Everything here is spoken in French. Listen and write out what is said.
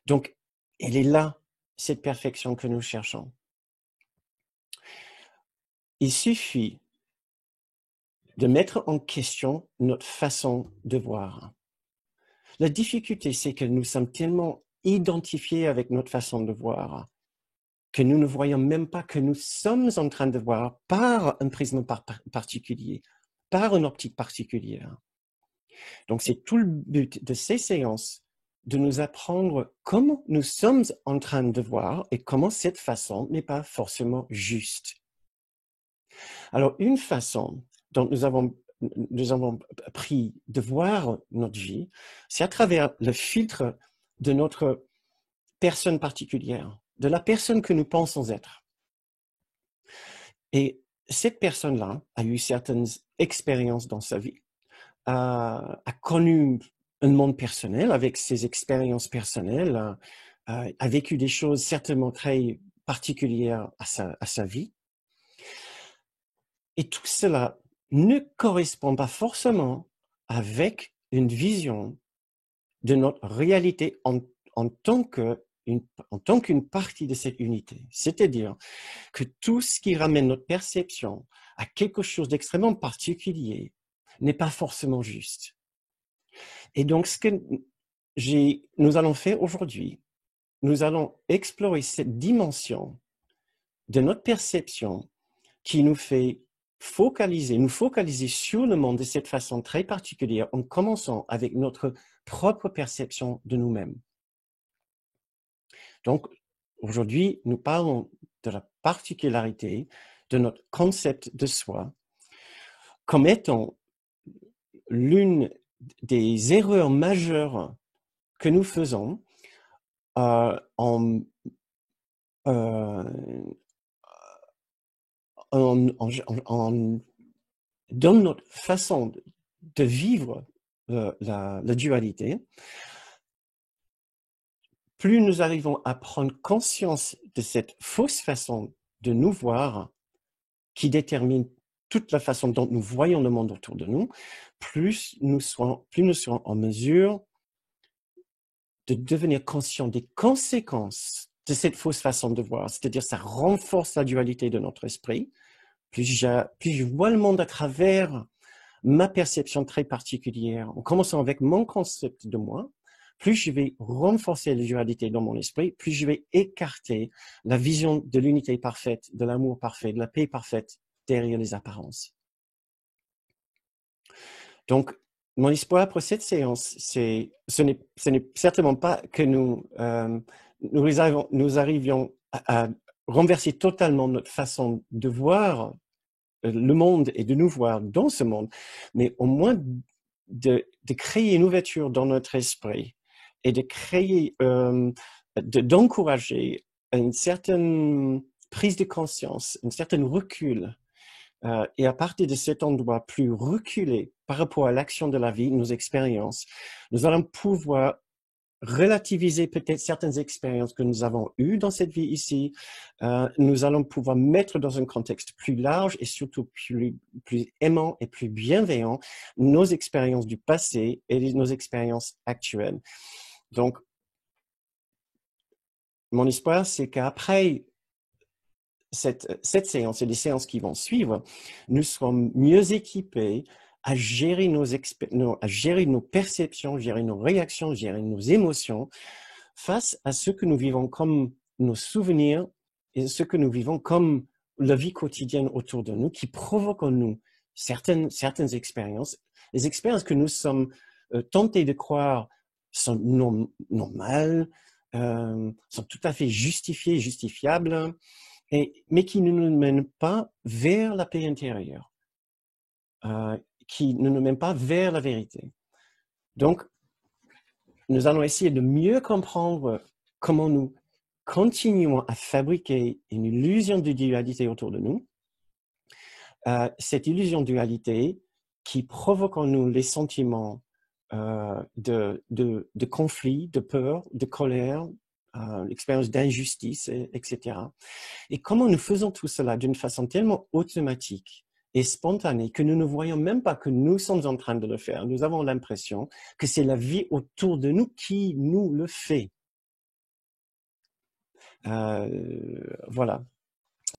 Donc, elle est là, cette perfection que nous cherchons. Il suffit de mettre en question notre façon de voir. La difficulté, c'est que nous sommes tellement identifiés avec notre façon de voir que nous ne voyons même pas que nous sommes en train de voir par un prisme particulier, par une optique particulière. Donc, c'est tout le but de ces séances, de nous apprendre comment nous sommes en train de voir et comment cette façon n'est pas forcément juste. Alors, une façon dont nous avons pris de voir notre vie, c'est à travers le filtre de notre personne particulière, de la personne que nous pensons être. Et cette personne-là a eu certaines expériences dans sa vie, a connu un monde personnel avec ses expériences personnelles, a vécu des choses certainement très particulières à sa vie. Et tout cela ne correspond pas forcément avec une vision de notre réalité en tant qu'une partie de cette unité. C'est-à-dire que tout ce qui ramène notre perception à quelque chose d'extrêmement particulier n'est pas forcément juste. Et donc, ce que nous allons faire aujourd'hui, nous allons explorer cette dimension de notre perception qui nous fait nous focaliser sur le monde de cette façon très particulière en commençant avec notre propre perception de nous-mêmes. Donc, aujourd'hui, nous parlons de la particularité de notre concept de soi comme étant l'une des erreurs majeures que nous faisons dans notre façon de vivre la dualité. Plus nous arrivons à prendre conscience de cette fausse façon de nous voir qui détermine toute la façon dont nous voyons le monde autour de nous, plus nous serons en mesure de devenir conscients des conséquences de cette fausse façon de voir. C'est-à-dire, ça renforce la dualité de notre esprit. Plus je vois le monde à travers ma perception très particulière, en commençant avec mon concept de moi, plus je vais renforcer la dualité dans mon esprit, plus je vais écarter la vision de l'unité parfaite, de l'amour parfait, de la paix parfaite derrière les apparences. Donc, mon espoir pour cette séance, ce n'est certainement pas que nous arrivions à renverser totalement notre façon de voir le monde et de nous voir dans ce monde, mais au moins de créer une ouverture dans notre esprit et de créer, d'encourager une certaine prise de conscience, un certain recul. Et à partir de cet endroit plus reculé par rapport à l'action de la vie, nos expériences, nous allons pouvoir relativiser peut-être certaines expériences que nous avons eues dans cette vie ici. Nous allons pouvoir mettre dans un contexte plus large et surtout plus aimant et plus bienveillant nos expériences du passé et nos expériences actuelles. Donc, mon espoir, c'est qu'après cette séance et les séances qui vont suivre, nous serons mieux équipés à gérer nos perceptions, gérer nos réactions, gérer nos émotions face à ce que nous vivons comme nos souvenirs et ce que nous vivons comme la vie quotidienne autour de nous qui provoquent en nous certaines expériences, les expériences que nous sommes tentés de croire sont normales, sont tout à fait justifiées, justifiables, mais qui ne nous mènent pas vers la paix intérieure, qui ne nous mènent pas vers la vérité. Donc, nous allons essayer de mieux comprendre comment nous continuons à fabriquer une illusion de dualité autour de nous. Cette illusion de dualité qui provoque en nous les sentiments de conflit, de peur, de colère, l'expérience d'injustice, etc. Et comment nous faisons tout cela d'une façon tellement automatique et spontanée que nous ne voyons même pas que nous sommes en train de le faire. Nous avons l'impression que c'est la vie autour de nous qui nous le fait. Voilà.